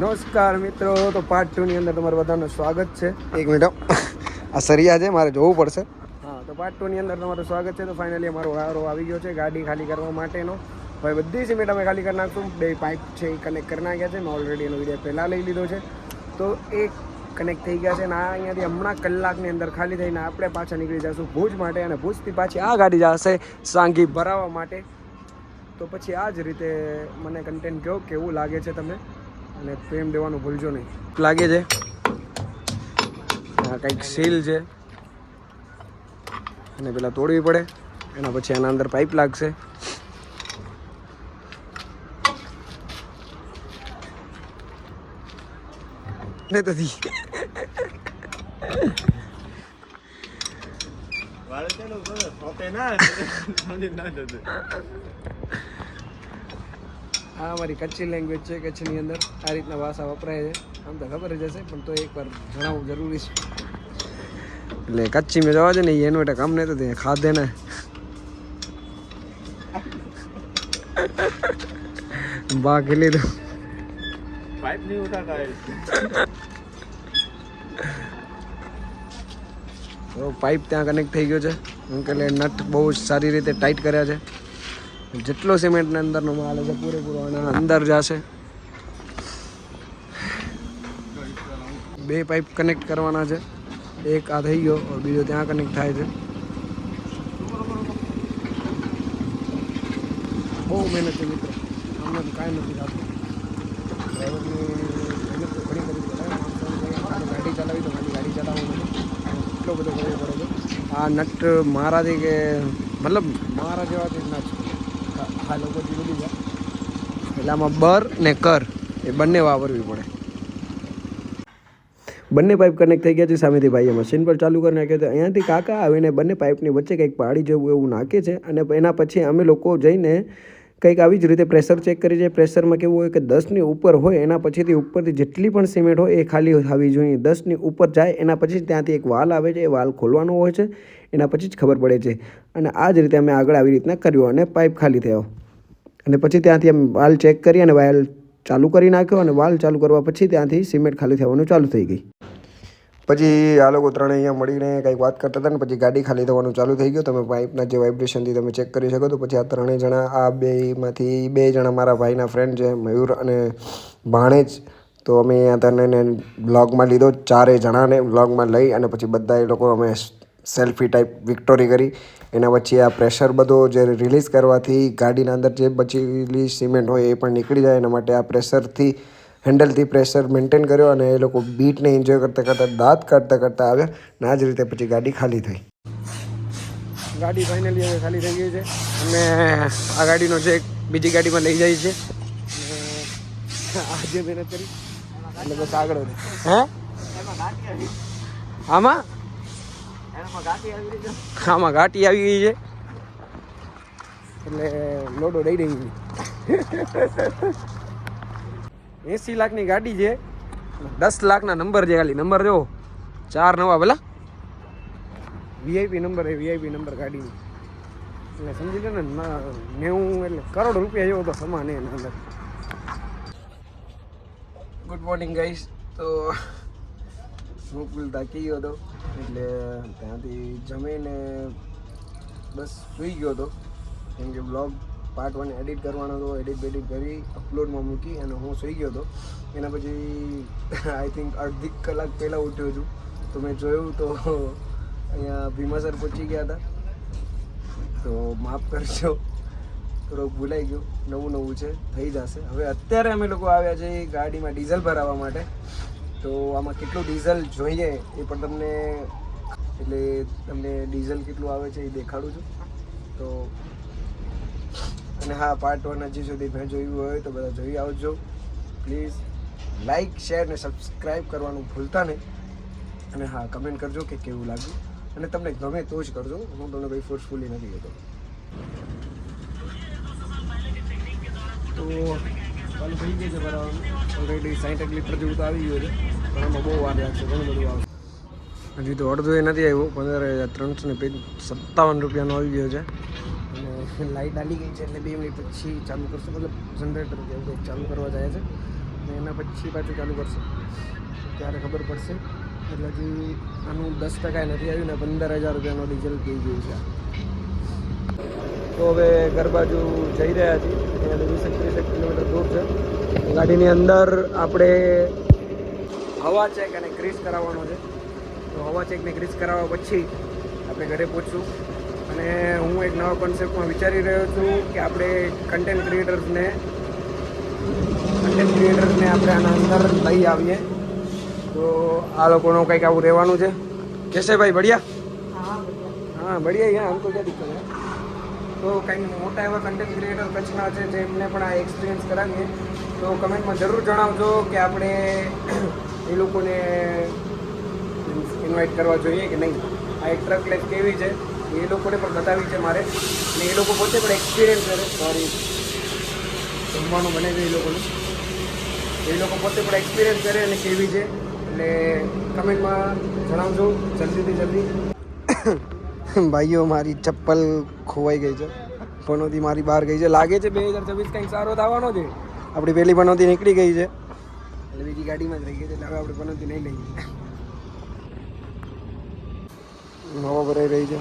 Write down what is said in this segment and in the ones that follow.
નમસ્કાર મિત્રો, તો પાર્ટ 2 ની અંદર તમારું બધાનું સ્વાગત છે. એક મિનિટ, આ સરિયા છે, મારે જોવું પડશે. હા, તો પાર્ટ 2 ની અંદર તમારું સ્વાગત છે. તો ફાઇનલી અમારો વારો આવી ગયો છે ગાડી ખાલી કરવા માટેનો. હવે બધી સિમેન્ટ અમે ખાલી કરી નાખશું. 2 પાઇપ છે એ કનેક્ટ કરી નાખ્યા છે. મેં ઓલરેડી એનો વિડીયો પહેલાં લઈ લીધો છે. તો એક કનેક્ટ થઈ ગયા છે અને આ અહીંયાથી હમણાં કલાકની અંદર ખાલી થઈને આપણે પાછા નીકળી જઈશું ભુજ માટે, અને ભુજથી પાછી આ ગાડી જશે સાંગી ભરાવવા માટે. તો પછી આ જ રીતે મને કન્ટેન્ટ કહો કેવું લાગે છે તમને, અને પ્રેમ દેવાનું ભૂલજો નહીં. લાગે છે આ કંઈક સીલ છે અને પેલા તોડવી પડે, એના પછી આના અંદર પાઇપ લાગશે. ને તો આ અમારી કચ્છી લેંગ્વેજ છે. કચ્છની અંદર આ રીતના ભાષા વપરાય છે. આમ તો ખબર જ હશે, પણ તો એકવાર જણાવવું જરૂરી છે. એટલે કચ્છી મેં જવા દે ને, એનું એટલે કામ નહીં તો ખાધે ને બાકી લીધું પાઇપ નહીં ઉઠાતા. તો પાઇપ ત્યાં કનેક્ટ થઈ ગયો છે. અંકલે નટ બહુ સારી રીતે ટાઈટ કર્યા છે. જેટલો સિમેન્ટના અંદરનો માલ છે પૂરેપૂરો આના અંદર જશે. 2 પાઇપ કનેક્ટ કરવાના છે. એક આ થઈ ગયો, બીજો ત્યાં કનેક્ટ થાય છે. બહુ મહેનત છે મિત્રો, અમને તો કાંઈ નથી થતું. ડ્રાઈવરની મહેનત તો ઘણી બધી ગાડી ચલાવી તો ખાલી ગાડી ચલાવવાનું એટલો બધો કરવો પડે છે. આ નટ મારાથી કે મતલબ મારા જેવાથી ના છે, આ લોકોથી બધી જાય. એટલે આમાં બર ને કર એ બંને વાપરવી પડે. બંને પાઇપ કનેક્ટ થઈ ગયા છે. સામેથી ભાઈએ મશીન પર ચાલુ કરી નાખ્યો તો અહીંયાથી કાકા આવીને બંને પાઇપની વચ્ચે કંઈક પાડી જેવું એવું નાખે છે. અને એના પછી અમે લોકો જઈને કંઈક આવી જ રીતે પ્રેશર ચેક કરી છે. પ્રેશરમાં કેવું હોય કે 10ની ઉપર હોય, એના પછીથી ઉપરથી જેટલી પણ સિમેન્ટ હોય એ ખાલી થવી જોઈએ. 10ની ઉપર જાય એના પછી ત્યાંથી એક વાલ આવે છે, એ વાલ ખોલવાનો હોય છે. એના પછી જ ખબર પડે છે. અને આ જ રીતે અમે આગળ આવી રીતના કર્યું અને પાઇપ ખાલી થયો. અને પછી ત્યાંથી અમે વાલ ચેક કરી અને વાલ ચાલુ કરી નાખ્યો. અને વાલ ચાલુ કરવા પછી ત્યાંથી સિમેન્ટ ખાલી થવાનું ચાલુ થઈ ગઈ. પછી આ લોકો ત્રણે અહીંયા મળીને કંઈક વાત કરતા હતા ને પછી ગાડી ખાલી થવાનું ચાલુ થઈ ગયું. તમે પાઇપના જે વાઇબ્રેશનથી તમે ચેક કરી શકો. તો પછી આ ત્રણેય જણા, આ બેમાંથી 2 જણા મારા ભાઈના ફ્રેન્ડ છે, મયુર અને ભાણેજ. તો અમે અહીંયા ત્રણેયને બ્લોગમાં લીધો, 4 જણાને બ્લોગમાં લઈ અને પછી બધા એ લોકો અમે સેલ્ફી ટાઈપ વિક્ટોરી કરી. એના પછી આ પ્રેશર બધો જે રિલીઝ કરવાથી ગાડીના અંદર જે બચેલી સિમેન્ટ હોય એ પણ નીકળી જાય, એના માટે આ પ્રેશરથી હેન્ડલથી પ્રેશર મેન્ટેન કર્યો. અને એ લોકો બીટને એન્જોય કરતાં કરતાં દાંત કાઢતા કરતાં આવ્યા. અને આ જ રીતે પછી ગાડી ખાલી થઈ. ગાડી ફાઇનલી હવે ખાલી થઈ ગઈ છે. અને આ ગાડીનો છે બીજી ગાડીમાં લઈ જાય છે. આજે મહેનત કરી એટલે બસ આગળ હે આમાં ઘાટી આવી ગઈ છે. એટલે લોડો દઈ દઈ 80 લાખની ગાડી છે, 10 લાખના નંબર છે. ખાલી નંબર જો 4 નવા પેલા વીઆઈપી નંબર એ વીઆઈપી નંબર ગાડીની. એટલે સમજી લો ને 90 એટલે કરોડ રૂપિયા જેવો તો સમાન એના અંદર. Good morning guys. તો હું ફૂલ થાકી ગયો હતો એટલે ત્યાંથી જમીને બસ સૂઈ ગયો હતો. કેમ કે બ્લોગ પાર્ટ 1 એડિટ કરવાનો હતો. એડિટ કરી અપલોડમાં મૂકી અને હું સૂઈ ગયો હતો. એના પછી આઈ થિંક અડધી કલાક પહેલાં ઉઠ્યો છું. તો મેં જોયું તો અહીંયા ભીમાસર પહોંચી ગયા હતા. તો માફ કરજો, થોડોક ભૂલાઈ ગયું. નવું છે, થઈ જશે. હવે અત્યારે અમે લોકો આવ્યા છે ગાડીમાં ડીઝલ ભરાવવા માટે. તો આમાં કેટલું ડીઝલ જોઈએ એ પણ તમને ડીઝલ કેટલું આવે છે એ દેખાડું છું. તો અને હા, પાર્ટ 1 હજી સુધી મેં જોયું હોય તો બધા જોઈ આવજો પ્લીઝ. લાઇક, શેર ને સબસ્ક્રાઈબ કરવાનું ભૂલતા નહીં. અને હા, કમેન્ટ કરજો કે કેવું લાગ્યું, અને તમને ગમે તો જ કરજો. હું તમને કંઈ ફોર્સફુલી નથી કહેતો. તો ચાલુ થઈ ગઈ છે ભરાવાનું. ઓલરેડી 60 લીટર જેવું તો આવી ગયું છે, પણ આમાં બહુ વાર લાગશે, ઘણું બધું આવશે. હજી તો અડધો એ નથી આવ્યું. 15,357 રૂપિયાનો આવી ગયો છે. અને લાઇટ આલી ગઈ છે એટલે 2 મિનિટ પછી ચાલુ કરશે. મતલબ જનરેટર ચાલુ કરવા જાય છે. ને એના પછી પાછું ચાલુ કરશે ત્યારે ખબર પડશે. એટલે હજી આનું 10% નથી આવ્યું ને 15,000 રૂપિયાનો ડીઝલ પી ગયું છે. તો હવે ઘર બાજુ જઈ રહ્યા છીએ. અહીંયાથી 20-30 કિલોમીટર દૂર છે. ગાડીની અંદર આપણે હવા ચેક અને ગ્રીસ કરાવવાનો છે. તો હવા ચેક ને ગ્રીસ કરાવવા પછી આપણે ઘરે પહોંચશું. અને હું એક નવા કોન્સેપ્ટમાં વિચારી રહ્યો છું કે આપણે કન્ટેન્ટ ક્રિએટર્સને આપણે આના અંદર લઈ આવીએ. તો આ લોકોનું કંઈક આવું રહેવાનું છે. कैसे भाई बढ़िया? हाँ बढ़िया ही है, हमको क्या दिक्कत है. તો કંઈક મોટા એવા કન્ટેન્ટ ક્રિએટર કચ્છના છે જેમને પણ આ એક્સપિરિયન્સ કરાવીએ. તો કમેન્ટમાં જરૂર જણાવજો કે આપણે એ લોકોને ઇન્વાઇટ કરવા જોઈએ કે નહીં. આ એક ટ્રક લાઈફ કેવી છે એ લોકોને પણ બતાવી છે મારે. અને એ લોકો પોતે પણ એક્સપિરિયન્સ કરે. સોરી, જમવાનું બને છે એ લોકોનું. એ લોકો પોતે પણ એક્સપિરિયન્સ કરે અને કેવી છે એટલે કમેન્ટમાં જણાવજો જલ્દીથી જલ્દી. ભાઈઓ મારી ચપ્પલ ખોવાઈ ગઈ છે. પનોતી મારી બહાર ગઈ છે. લાગે છે 2026 કંઈક સારો થવાનો છે. આપણી પહેલી પનોતી નીકળી ગઈ છે એટલે બીજી ગાડીમાં જ રહી ગઈ છે. એટલે હવે આપણે પનોતી નહીં લઈએ. હવા ભરાઈ રહી છે.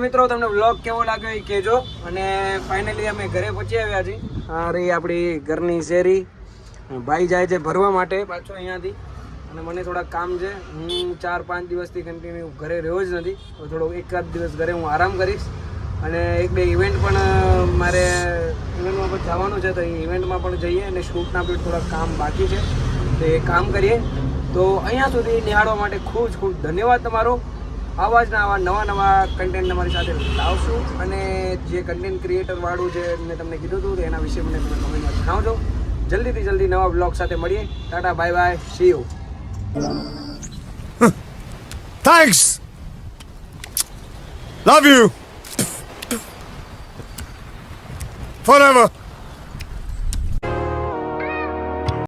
મિત્રો તમને વ્લોગ કેવો લાગ્યો એ કહેજો. અને ફાઇનલી અમે ઘરે પહોંચી આવ્યા છીએ. આ રહી આપણી ઘરની શેરી. ભાઈ જાય છે ભરવા માટે પાછો અહીંયાથી. અને મને થોડા કામ છે. હું 4-5 દિવસથી કન્ટિન્યુ ઘરે રહ્યો જ નથી. તો થોડો એકાદ દિવસ ઘરે હું આરામ કરીશ. અને 1-2 ઇવેન્ટ પણ મારે ઇવેન્ટમાં પણ જવાનું છે. તો એ ઇવેન્ટમાં પણ જઈએ અને શૂટના પણ થોડા કામ બાકી છે તો એ કામ કરીએ. તો અહીંયા સુધી નિહાળવા માટે ખૂબ ખૂબ ધન્યવાદ તમારો. આવા જ આવા નવા કન્ટેન્ટ તમારી સાથે લાવશું. અને જે કન્ટેન્ટ ક્રિએટર વાળું છે મેં તમને કીધું હતું એના વિશે મને તમે કમેન્ટમાં જણાવજો. જલ્દીથી જલ્દી નવા બ્લોગ સાથે મળીએ. Tata bye bye, C you. Thanks. Love you. Forever.